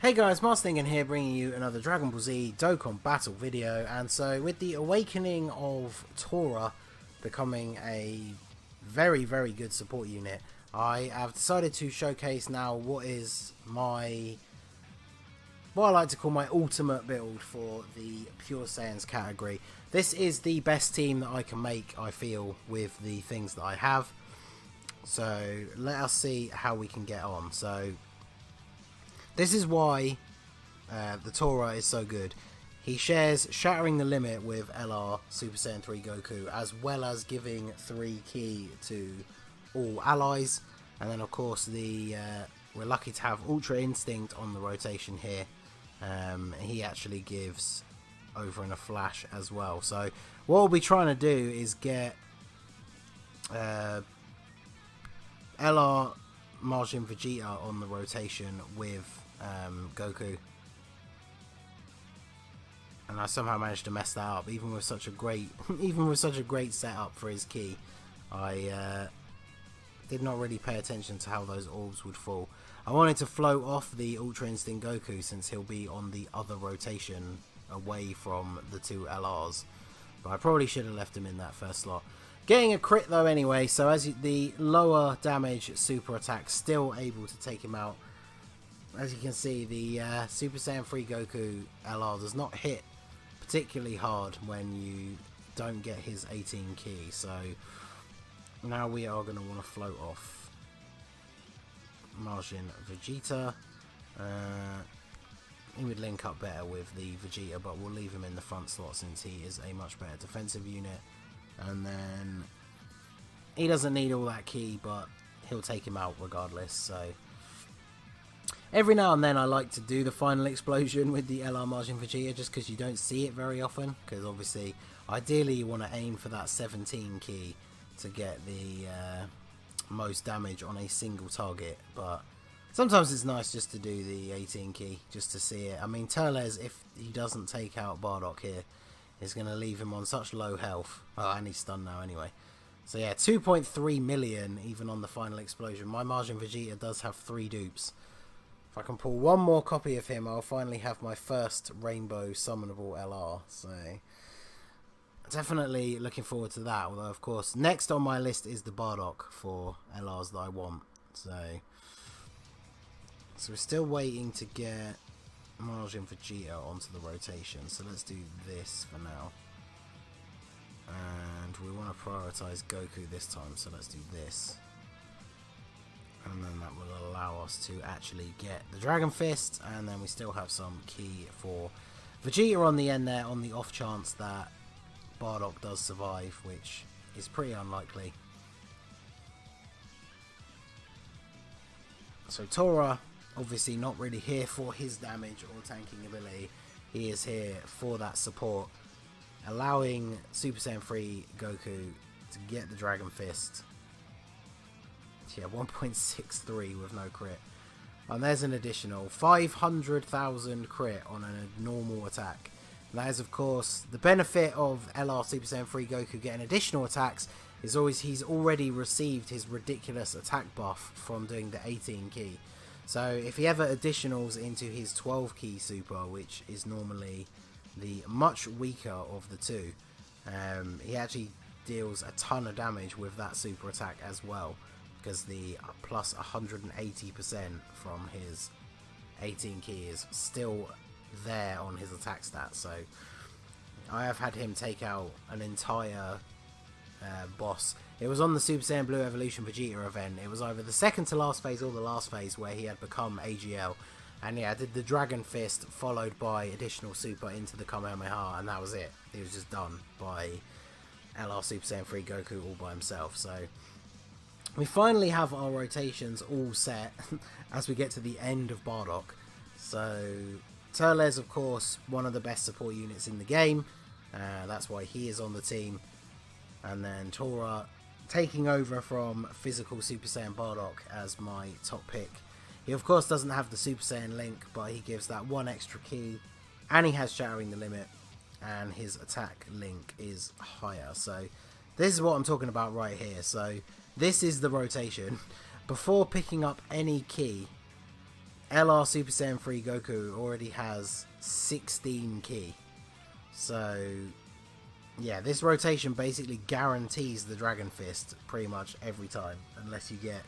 Hey guys, Ningen here, bringing you another Dragon Ball Z Dokkan Battle video. And so with the awakening of Tora becoming a very good support unit, I have decided to showcase now what I like to call my ultimate build for the Pure Saiyans category. This is the best team that I can make, I feel, with the things that I have. So let us see how we can get on. So this is why the Tora is so good. He shares Shattering the Limit with LR Super Saiyan 3 Goku, as well as giving 3 Ki to all allies. And then of course we're lucky to have Ultra Instinct on the rotation here. He actually gives over in a flash as well. So what we'll be trying to do is get LR Majin Vegeta on the rotation with Goku, and I somehow managed to mess that up, even with such a great setup for his Ki. I did not really pay attention to how those orbs would fall. I wanted to float off the Ultra Instinct Goku since he'll be on the other rotation away from the 2 LRs, but I probably should have left him in that first slot. Getting a crit though anyway, so as the lower damage super attack still able to take him out. As you can see, the Super Saiyan 3 Goku LR does not hit particularly hard when you don't get his 18 Ki. So now we are going to want to float off Majin Vegeta. He would link up better with the Vegeta, but we'll leave him in the front slot since he is a much better defensive unit. And then he doesn't need all that Ki, but he'll take him out regardless. So every now and then I like to do the final explosion with the LR Majin Vegeta, just because you don't see it very often, because obviously ideally you want to aim for that 17 Ki to get the most damage on a single target, but sometimes it's nice just to do the 18 Ki just to see it. I mean, Turles, if he doesn't take out Bardock here, is going to leave him on such low health. Oh, and he's stunned now anyway. So yeah, 2.3 million even on the final explosion. My Majin Vegeta does have 3 dupes. If I can pull one more copy of him, I'll finally have my first Rainbow Summonable LR. So definitely looking forward to that. Although, of course, next on my list is the Bardock for LRs that I want. So we're still waiting to get Majin Vegeta onto the rotation. So let's do this for now. And we want to prioritize Goku this time. So let's do this. And then that will allow us to actually get the Dragon Fist, and then we still have some Ki for Vegeta on the end there, on the off chance that Bardock does survive, which is pretty unlikely. So Tora, obviously not really here for his damage or tanking ability, he is here for that support, allowing Super Saiyan 3 Goku to get the Dragon Fist. Yeah, 1.63 with no crit. And there's an additional 500,000 crit on a normal attack. And that is, of course, the benefit of LR Super Saiyan 3 Goku getting additional attacks is always he's already received his ridiculous attack buff from doing the 18 Ki. So if he ever additionals into his 12 Ki super, which is normally the much weaker of the two, he actually deals a ton of damage with that super attack as well, because the plus 180% from his 18 Ki is still there on his attack stats. So I have had him take out an entire boss. It was on the Super Saiyan Blue Evolution Vegeta event. It was either the second to last phase or the last phase where he had become AGL. And yeah, I did the Dragon Fist followed by additional super into the Kamehameha, and that was it. It was just done by LR Super Saiyan 3 Goku all by himself. So we finally have our rotations all set as we get to the end of Bardock. So Turles, of course, one of the best support units in the game. That's why he is on the team. And then Tora taking over from physical Super Saiyan Bardock as my top pick. He of course doesn't have the Super Saiyan link, but he gives that 1 extra Ki, and he has Shattering the Limit, and his attack link is higher. So this is what I'm talking about right here. So this is the rotation. Before picking up any Ki, LR Super Saiyan 3 Goku already has 16 ki. So, yeah, this rotation basically guarantees the Dragon Fist pretty much every time. Unless you get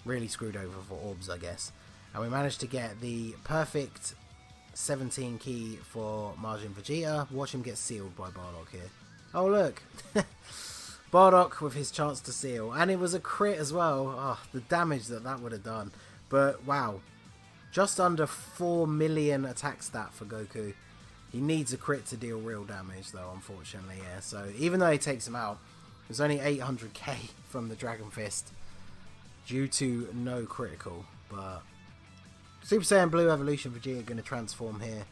really screwed over for orbs, I guess. And we managed to get the perfect 17 ki for Majin Vegeta. Watch him get sealed by Bardock here. Oh, look. Bardock with his chance to seal. And it was a crit as well. Oh, the damage that would have done. But, wow. Just under 4 million attack stat for Goku. He needs a crit to deal real damage, though, unfortunately. Yeah. So, even though he takes him out, there's only 800k from the Dragon Fist. Due to no critical. But Super Saiyan Blue Evolution Vegeta going to transform here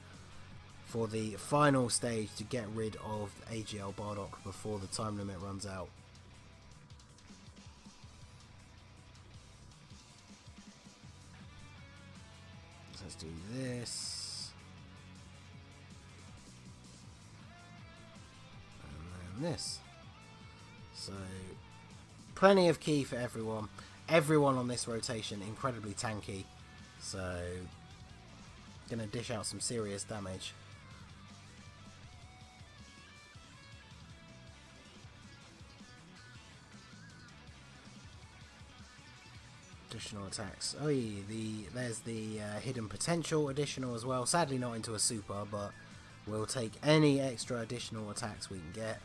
for the final stage to get rid of AGL Bardock before the time limit runs out. So let's do this. And then this. So, plenty of ki for everyone. Everyone on this rotation incredibly tanky. So, gonna dish out some serious damage. Additional attacks. Oh yeah, there's the hidden potential additional as well. Sadly not into a super, but we'll take any extra additional attacks we can get.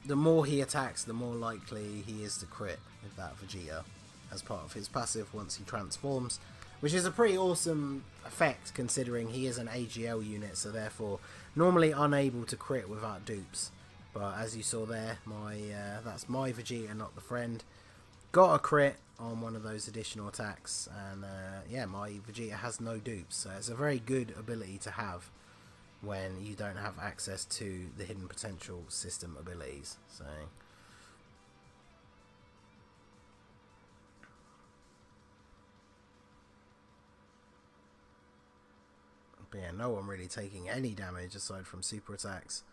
The more he attacks, the more likely he is to crit with that Vegeta as part of his passive once he transforms, which is a pretty awesome effect considering he is an AGL unit, so therefore normally unable to crit without dupes. But as you saw there, that's my Vegeta, not the friend. Got a crit on one of those additional attacks, and yeah, my Vegeta has no dupes, so it's a very good ability to have when you don't have access to the hidden potential system abilities. So but yeah, no one really taking any damage aside from super attacks.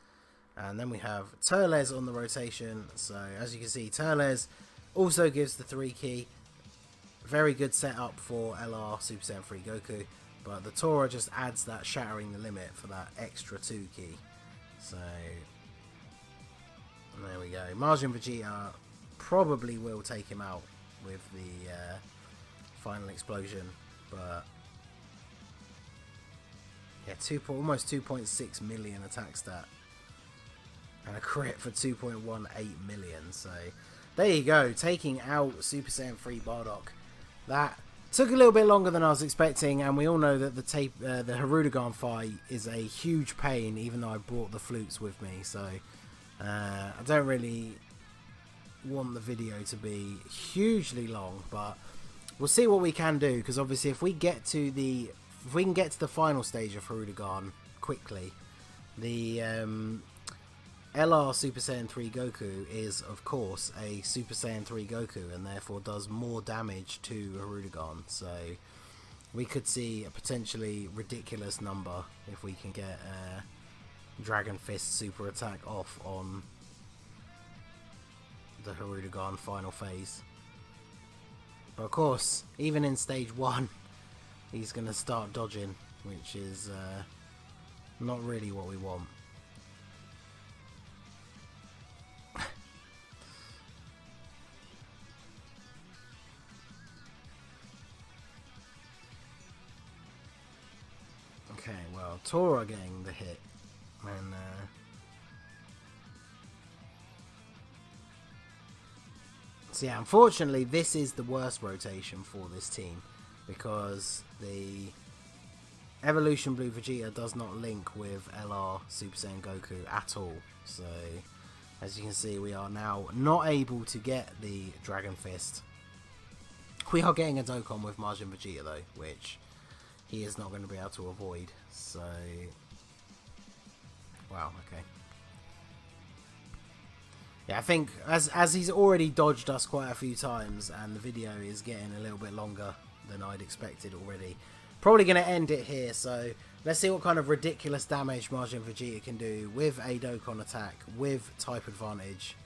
And then we have Turles on the rotation. So as you can see, Turles also gives the 3 ki. Very good setup for LR Super Saiyan 3 Goku. But the Tora just adds that shattering the limit for that extra 2 ki. So there we go. Majin Vegeta probably will take him out with the final explosion. But yeah, almost 2.6 million attack stat. And a crit for 2.18 million. So there you go. Taking out Super Saiyan 3 Bardock. That took a little bit longer than I was expecting, and we all know that the Hirudegarn fight is a huge pain, even though I brought the flutes with me. So I don't really want the video to be hugely long, but we'll see what we can do, because obviously if we can get to the final stage of Hirudegarn quickly, the LR Super Saiyan 3 Goku is, of course, a Super Saiyan 3 Goku, and therefore does more damage to Hirudegarn. So we could see a potentially ridiculous number if we can get Dragon Fist super attack off on the Hirudegarn final phase. But of course, even in stage 1, he's going to start dodging, which is not really what we want. Okay, well, Tora getting the hit, and so yeah, unfortunately this is the worst rotation for this team, because the Evolution Blue Vegeta does not link with LR Super Saiyan Goku at all. So as you can see, we are now not able to get the Dragon Fist. We are getting a Dokkan with Majin Vegeta though, which he is not going to be able to avoid. So wow, okay. Yeah, I think as he's already dodged us quite a few times, and the video is getting a little bit longer than I'd expected already, probably going to end it here. So let's see what kind of ridiculous damage Majin Vegeta can do with a Dokkan attack with type advantage.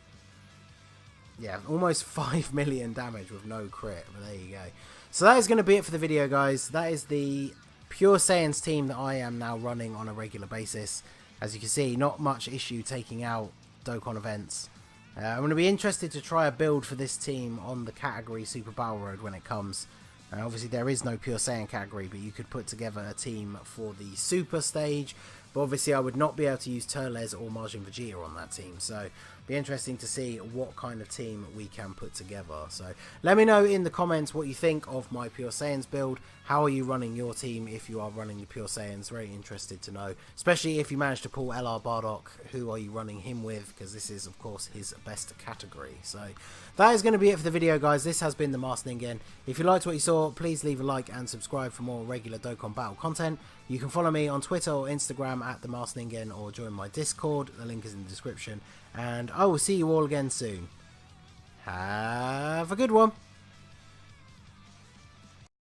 yeah, almost 5 million damage with no crit, but there you go. So that is going to be it for the video, guys. That is the Pure Saiyans team that I am now running on a regular basis. As you can see, not much issue taking out Dokkan events. I'm going to be interested to try a build for this team on the category Super Battle Road when it comes. Obviously there is no Pure Saiyan category, but you could put together a team for the Super stage. But obviously I would not be able to use Turles or Majin Vegeta on that team. So be interesting to see what kind of team we can put together. So let me know in the comments what you think of my Pure Saiyans build. How are you running your team if you are running the Pure Saiyans? Very interested to know. Especially if you manage to pull LR Bardock. Who are you running him with? Because this is of course his best category. So that is going to be it for the video, guys. This has been the Master Ningen. If you liked what you saw, please leave a like and subscribe for more regular Dokkan Battle content. You can follow me on Twitter or Instagram at the Master Ningen, or join my Discord. The link is in the description. And I will see you all again soon. Have a good one.